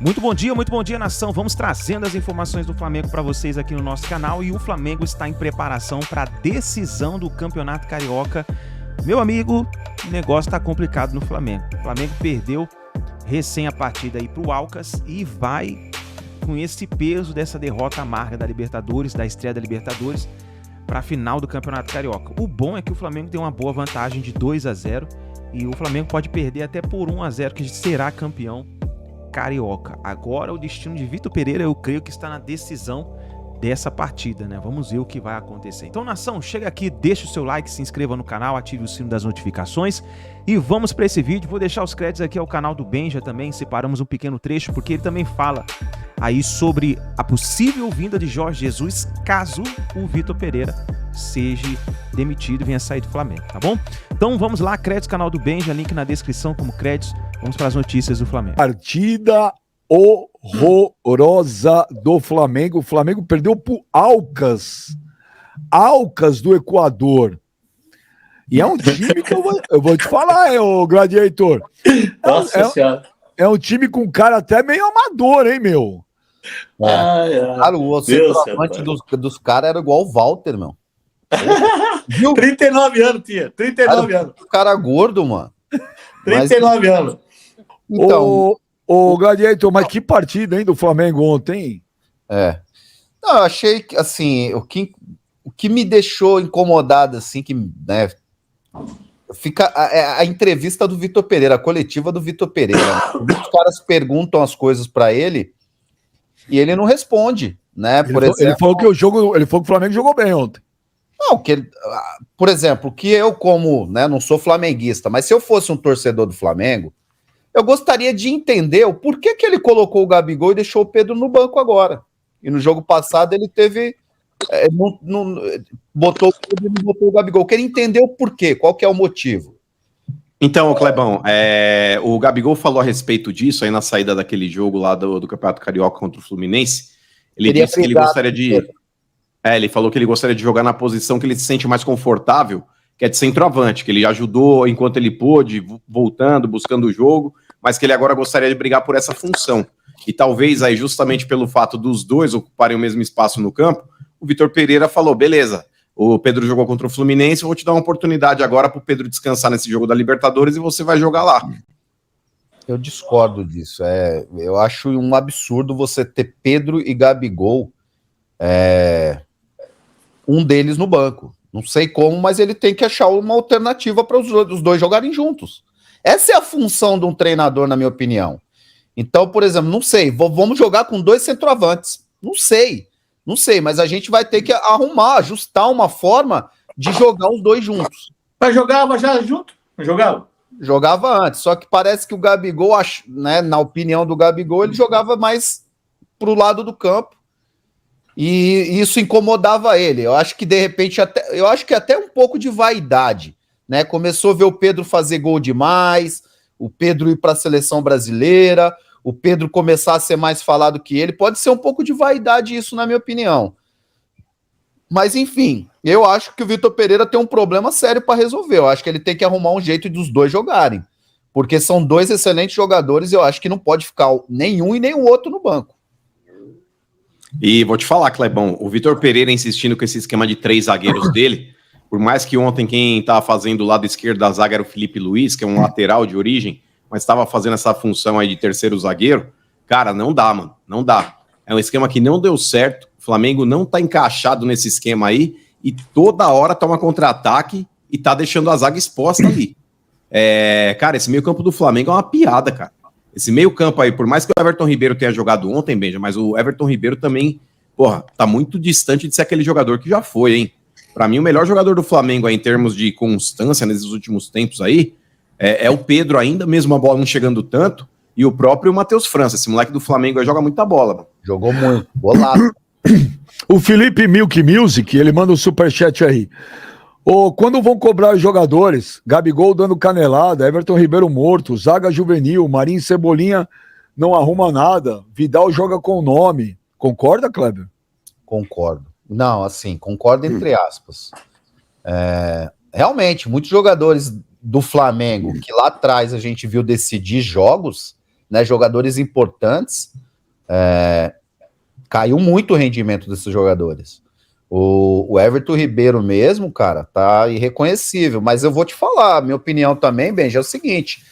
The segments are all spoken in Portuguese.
Muito bom dia, nação. Vamos trazendo as informações do Flamengo para vocês aqui no nosso canal. E o Flamengo está em preparação para a decisão do Campeonato Carioca. Meu amigo, o negócio está complicado no Flamengo. O Flamengo perdeu recém a partida aí para o Alcas e vai com esse peso dessa derrota amarga da Libertadores, da estreia da Libertadores, para a final do Campeonato Carioca. O bom é que o Flamengo tem uma boa vantagem de 2-0 e o Flamengo pode perder até por 1-0, que será campeão carioca. Agora o destino de Vitor Pereira, eu creio que está na decisão dessa partida, né? Vamos ver o que vai acontecer. Então, nação, chega aqui, deixa o seu like, se inscreva no canal, ative o sino das notificações e vamos para esse vídeo. Vou deixar os créditos aqui ao canal do Benja também, separamos um pequeno trecho, porque ele também fala aí sobre a possível vinda de Jorge Jesus caso o Vitor Pereira seja demitido e venha sair do Flamengo, tá bom? Então vamos lá, créditos, canal do Benja, link na descrição como créditos. Vamos para as notícias do Flamengo. Partida horrorosa do Flamengo. O Flamengo perdeu pro Alcas do Equador. E é um time que eu vou te falar, ô Gladiator. Nossa Senhora. É um time com cara até meio amador, hein, meu? Cara, o centroavante dos caras era igual o Walter, meu. Viu? 39 anos, tia. 39 anos. Cara gordo, mano. 39 anos. Então, o Gladiator, mas que partida, hein, do Flamengo ontem? Não, eu achei que, assim, o que me deixou incomodado, assim, que, né, fica a entrevista do Vitor Pereira, a coletiva do Vitor Pereira. Os caras perguntam as coisas pra ele e ele não responde, né? Ele falou que o Flamengo jogou bem ontem. Não, por exemplo, que eu, como, né, não sou flamenguista, mas se eu fosse um torcedor do Flamengo, eu gostaria de entender o porquê que ele colocou o Gabigol e deixou o Pedro no banco agora. E no jogo passado ele teve. Botou o Pedro e não botou o Gabigol. Eu queria entender o porquê, qual que é o motivo. Então, Clebão, o Gabigol falou a respeito disso aí na saída daquele jogo lá do Campeonato Carioca contra o Fluminense. Ele disse que ele gostaria de. Ele falou que ele gostaria de jogar na posição que ele se sente mais confortável, que é de centroavante, que ele ajudou enquanto ele pôde, voltando, buscando o jogo, mas que ele agora gostaria de brigar por essa função. E talvez aí, justamente pelo fato dos dois ocuparem o mesmo espaço no campo, o Vitor Pereira falou, beleza, o Pedro jogou contra o Fluminense, eu vou te dar uma oportunidade agora para o Pedro descansar nesse jogo da Libertadores e você vai jogar lá. Eu discordo disso. Eu acho um absurdo você ter Pedro e Gabigol, um deles no banco. Não sei como, mas ele tem que achar uma alternativa para os dois jogarem juntos. Essa é a função de um treinador, na minha opinião. Então, por exemplo, não sei, vamos jogar com dois centroavantes. Não sei, mas a gente vai ter que ajustar uma forma de jogar os dois juntos. Mas jogava já junto? Não jogava? Jogava antes, só que parece que o Gabigol, né, na opinião do Gabigol, ele jogava mais pro lado do campo. E isso incomodava ele. Eu acho que de repente até um pouco de vaidade, né? Começou a ver o Pedro fazer gol demais, o Pedro ir para a seleção brasileira, o Pedro começar a ser mais falado que ele. Pode ser um pouco de vaidade isso, na minha opinião. Mas enfim, eu acho que o Vitor Pereira tem um problema sério para resolver. Eu acho que ele tem que arrumar um jeito dos dois jogarem, porque são dois excelentes jogadores e eu acho que não pode ficar nenhum e nem o outro no banco. E vou te falar, Clebão, o Vitor Pereira insistindo com esse esquema de 3 zagueiros dele, por mais que ontem quem estava fazendo o lado esquerdo da zaga era o Felipe Luiz, que é um lateral de origem, mas estava fazendo essa função aí de terceiro zagueiro, cara, não dá, mano, não dá. É um esquema que não deu certo, o Flamengo não tá encaixado nesse esquema aí, e toda hora toma contra-ataque e tá deixando a zaga exposta ali. Cara, esse meio campo do Flamengo é uma piada, cara. Esse meio campo aí, por mais que o Everton Ribeiro tenha jogado ontem, Benja, mas o Everton Ribeiro também, tá muito distante de ser aquele jogador que já foi, hein? Pra mim, o melhor jogador do Flamengo aí, em termos de constância nesses últimos tempos aí, é o Pedro ainda, mesmo a bola não chegando tanto, e o próprio Matheus França. Esse moleque do Flamengo aí joga muita bola, mano. Jogou muito, bolado. O Felipe Milk Music, ele manda um superchat aí. Quando vão cobrar os jogadores, Gabigol dando canelada, Everton Ribeiro morto, zaga juvenil, Marinho Cebolinha não arruma nada, Vidal joga com o nome. Concorda, Kleber? Concordo. Não, assim, concordo entre aspas. Realmente, muitos jogadores do Flamengo que lá atrás a gente viu decidir jogos, né, jogadores importantes, caiu muito o rendimento desses jogadores. O Everton Ribeiro mesmo, cara, tá irreconhecível, mas eu vou te falar, minha opinião também, Benji, é o seguinte,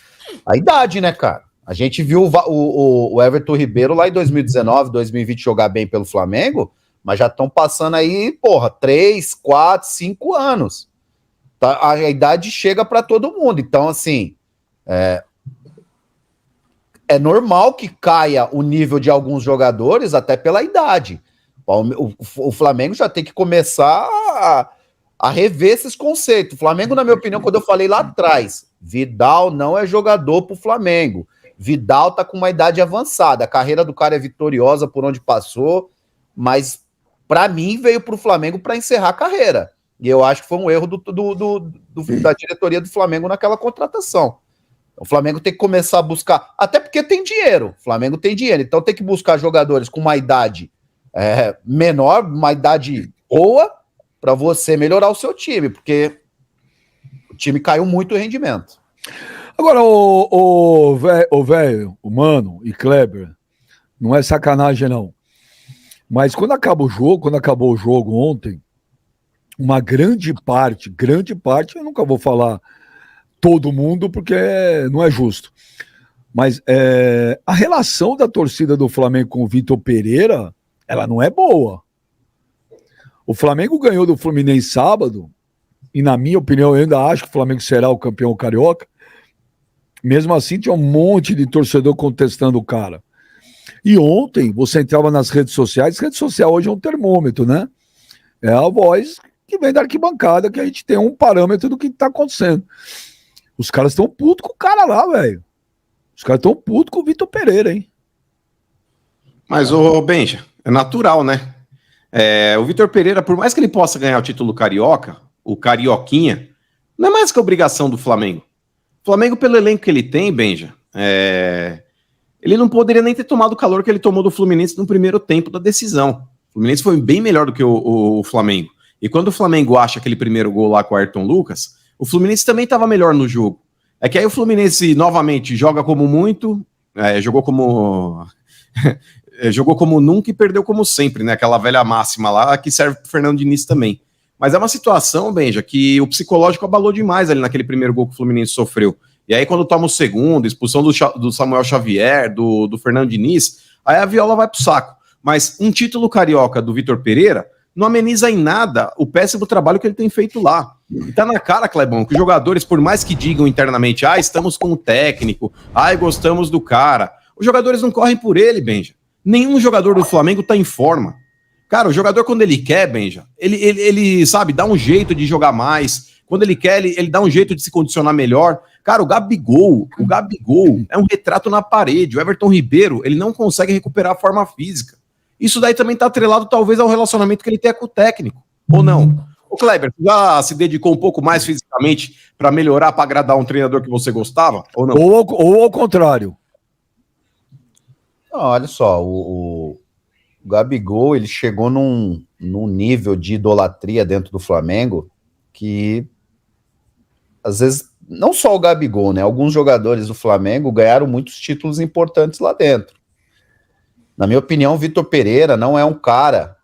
a idade, né, cara? A gente viu o Everton Ribeiro lá em 2019, 2020 jogar bem pelo Flamengo, mas já estão passando aí, porra, 3, 4, 5 anos. Tá, a idade chega para todo mundo. Então, assim, é normal que caia o nível de alguns jogadores até pela idade. O Flamengo já tem que começar a rever esses conceitos. O Flamengo, na minha opinião, quando eu falei lá atrás, Vidal não é jogador pro Flamengo. Vidal tá com uma idade avançada. A carreira do cara é vitoriosa por onde passou, mas para mim veio pro Flamengo para encerrar a carreira. E eu acho que foi um erro da diretoria do Flamengo naquela contratação. O Flamengo tem que começar a buscar, até porque tem dinheiro. O Flamengo tem dinheiro, então tem que buscar jogadores com uma idade menor, uma idade boa, para você melhorar o seu time, porque o time caiu muito o rendimento. Agora, o velho, o Mano e Kleber, não é sacanagem, não. Mas quando acabou o jogo ontem, uma grande parte, eu nunca vou falar todo mundo, porque não é justo. Mas a relação da torcida do Flamengo com o Vitor Pereira, ela não é boa. O Flamengo ganhou do Fluminense sábado, e na minha opinião, eu ainda acho que o Flamengo será o campeão carioca. Mesmo assim, tinha um monte de torcedor contestando o cara. E ontem, você entrava nas redes sociais, rede social hoje é um termômetro, né? É a voz que vem da arquibancada, que a gente tem um parâmetro do que tá acontecendo. Os caras estão putos com o cara lá, velho. Os caras estão putos com o Vitor Pereira, hein? Mas, ô Benja, é natural, né? O Vitor Pereira, por mais que ele possa ganhar o título carioca, o Carioquinha, não é mais que a obrigação do Flamengo. O Flamengo, pelo elenco que ele tem, Benja, ele não poderia nem ter tomado o calor que ele tomou do Fluminense no primeiro tempo da decisão. O Fluminense foi bem melhor do que o Flamengo. E quando o Flamengo acha aquele primeiro gol lá com o Ayrton Lucas, o Fluminense também estava melhor no jogo. É que aí o Fluminense, novamente, joga como muito, jogou como nunca e perdeu como sempre, né? Aquela velha máxima lá que serve pro Fernando Diniz também. Mas é uma situação, Benja, que o psicológico abalou demais ali naquele primeiro gol que o Fluminense sofreu. E aí quando toma o segundo, expulsão do Samuel Xavier, do Fernando Diniz, aí a viola vai pro saco. Mas um título carioca do Vitor Pereira não ameniza em nada o péssimo trabalho que ele tem feito lá. E tá na cara, Clebão, que os jogadores, por mais que digam internamente, estamos com o técnico, gostamos do cara, os jogadores não correm por ele, Benja. Nenhum jogador do Flamengo tá em forma. Cara, o jogador, quando ele quer, Benja, ele sabe, dá um jeito de jogar mais. Quando ele quer, ele dá um jeito de se condicionar melhor. Cara, o Gabigol é um retrato na parede. O Everton Ribeiro, ele não consegue recuperar a forma física. Isso daí também tá atrelado, talvez, ao relacionamento que ele tem com o técnico. Ou não? Ô, Kleber, já se dedicou um pouco mais fisicamente para melhorar, para agradar um treinador que você gostava? Ou não? Ou ao contrário? Não, olha só, o Gabigol, ele chegou num nível de idolatria dentro do Flamengo que, às vezes, não só o Gabigol, né? Alguns jogadores do Flamengo ganharam muitos títulos importantes lá dentro. Na minha opinião, o Vitor Pereira não é um cara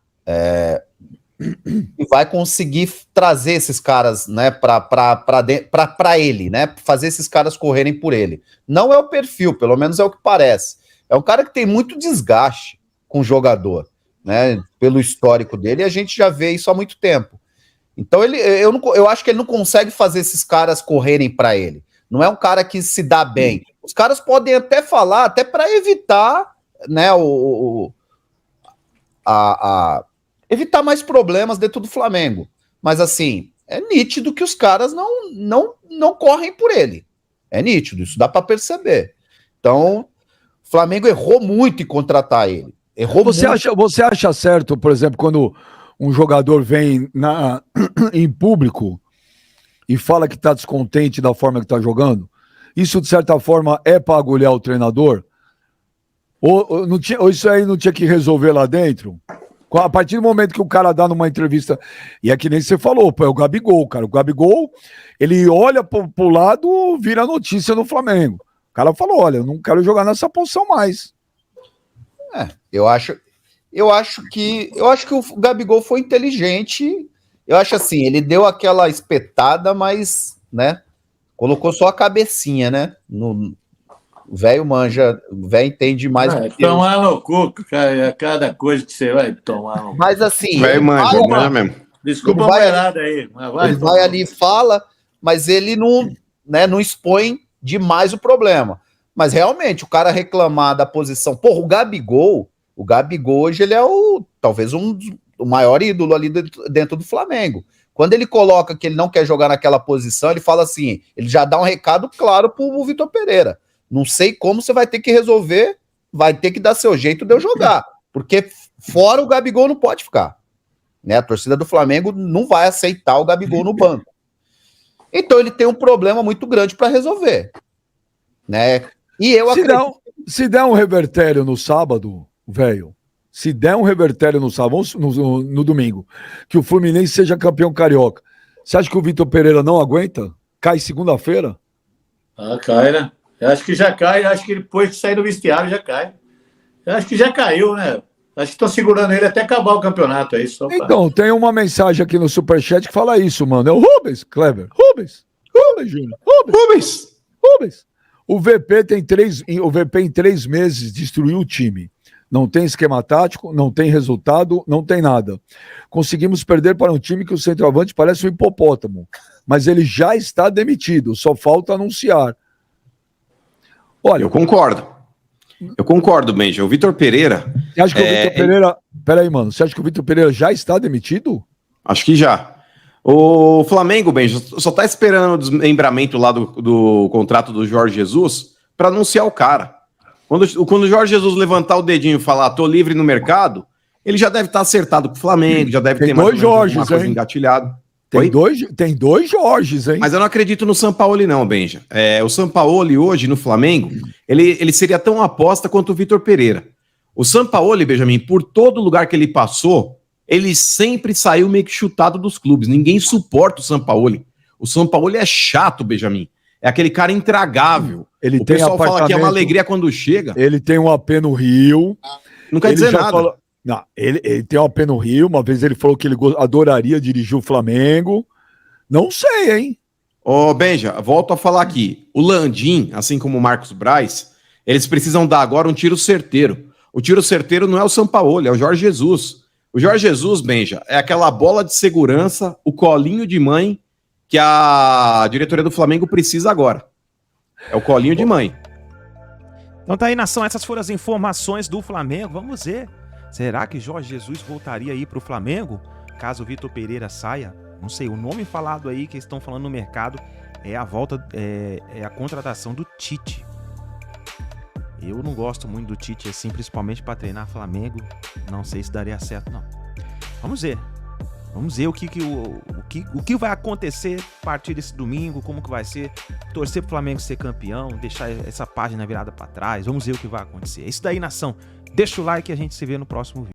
que vai conseguir trazer esses caras, né, para ele, né? Fazer esses caras correrem por ele. Não é o perfil, pelo menos é o que parece. É um cara que tem muito desgaste com o jogador, né? Pelo histórico dele, e a gente já vê isso há muito tempo. Então eu acho que ele não consegue fazer esses caras correrem para ele. Não é um cara que se dá bem. Os caras podem até falar, até para evitar, né, evitar mais problemas dentro do Flamengo. Mas assim, é nítido que os caras não correm por ele. É nítido, isso dá para perceber. Então, o Flamengo errou muito em contratar ele. Você acha certo, por exemplo, quando um jogador vem em público e fala que está descontente da forma que está jogando? Isso, de certa forma, é para agulhar o treinador? Ou isso aí não tinha que resolver lá dentro? A partir do momento que o cara dá numa entrevista, e é que nem você falou, é o Gabigol, cara. O Gabigol, ele olha pro lado, vira notícia no Flamengo. O cara falou, olha, eu não quero jogar nessa posição mais. Eu acho que o Gabigol foi inteligente. Eu acho assim, ele deu aquela espetada, mas, né, colocou só a cabecinha, né? O velho manja, o velho entende mais. Tomar no cu, cara, cada coisa que você vai tomar no cu. Mas assim, Velho manja mesmo. Desculpa a vai mulherada aí, mas ele vai ali e fala, mas ele não expõe demais o problema. Mas realmente, o cara reclamar da posição. Porra, o Gabigol hoje ele é talvez o maior ídolo ali dentro do Flamengo. Quando ele coloca que ele não quer jogar naquela posição, ele fala assim, ele já dá um recado claro pro Vitor Pereira. Não sei como você vai ter que resolver, vai ter que dar seu jeito de eu jogar. Porque fora o Gabigol não pode ficar. Né? A torcida do Flamengo não vai aceitar o Gabigol no banco. Então ele tem um problema muito grande para resolver. Né? E eu acredito... Se der um revertério no sábado, velho, se der um revertério no sábado, no domingo, que o Fluminense seja campeão carioca, você acha que o Vitor Pereira não aguenta? Cai segunda-feira? cai, né? Eu acho que já cai, acho que depois de sair do vestiário já cai. Eu acho que já caiu, né? Acho que estão segurando ele até acabar o campeonato aí. Então, tem uma mensagem aqui no Superchat que fala isso, mano. É o Rubens, Kleber. Rubens Júnior. Rubens. O VP em 3 meses destruiu o time. Não tem esquema tático, não tem resultado, não tem nada. Conseguimos perder para um time que o centroavante parece um hipopótamo, mas ele já está demitido, só falta anunciar. Olha, Eu concordo, Benja. O Vitor Pereira... Você acha que o Vitor Pereira... Peraí, mano. Você acha que o Vitor Pereira já está demitido? Acho que já. O Flamengo, Benja, só tá esperando o desmembramento lá do contrato do Jorge Jesus para anunciar o cara. Quando o Jorge Jesus levantar o dedinho e falar tô livre no mercado, ele já deve estar acertado com o Flamengo, já deve ter mais uma coisa engatilhada. Tem dois Jorges, hein? Mas eu não acredito no Sampaoli não, Benja. O Sampaoli hoje no Flamengo, ele seria tão aposta quanto o Vitor Pereira. O Sampaoli, Benjamin, por todo lugar que ele passou, ele sempre saiu meio que chutado dos clubes. Ninguém suporta o Sampaoli. O Sampaoli é chato, Benjamin. É aquele cara intragável. O pessoal fala que é uma alegria quando chega. Ele tem um AP no Rio. Não quer dizer nada. Não, ele tem um AP no Rio. Uma vez ele falou que ele adoraria dirigir o Flamengo. Não sei, hein? Benja, volto a falar aqui. O Landim, assim como o Marcos Braz, eles precisam dar agora um tiro certeiro. O tiro certeiro não é o Sampaoli, é o Jorge Jesus. O Jorge Jesus, Benja, é aquela bola de segurança, o colinho de mãe que a diretoria do Flamengo precisa agora. É o colinho de mãe. Então tá aí, nação, essas foram as informações do Flamengo. Vamos ver. Será que Jorge Jesus voltaria aí pro Flamengo? Caso o Vitor Pereira saia? Não sei, o nome falado aí que estão falando no mercado é a volta, é a contratação do Tite. Eu não gosto muito do Tite assim, principalmente para treinar Flamengo. Não sei se daria certo, não. Vamos ver. Vamos ver o que vai acontecer a partir desse domingo, como que vai ser. Torcer pro Flamengo ser campeão, deixar essa página virada para trás. Vamos ver o que vai acontecer. É isso daí, nação. Deixa o like e a gente se vê no próximo vídeo.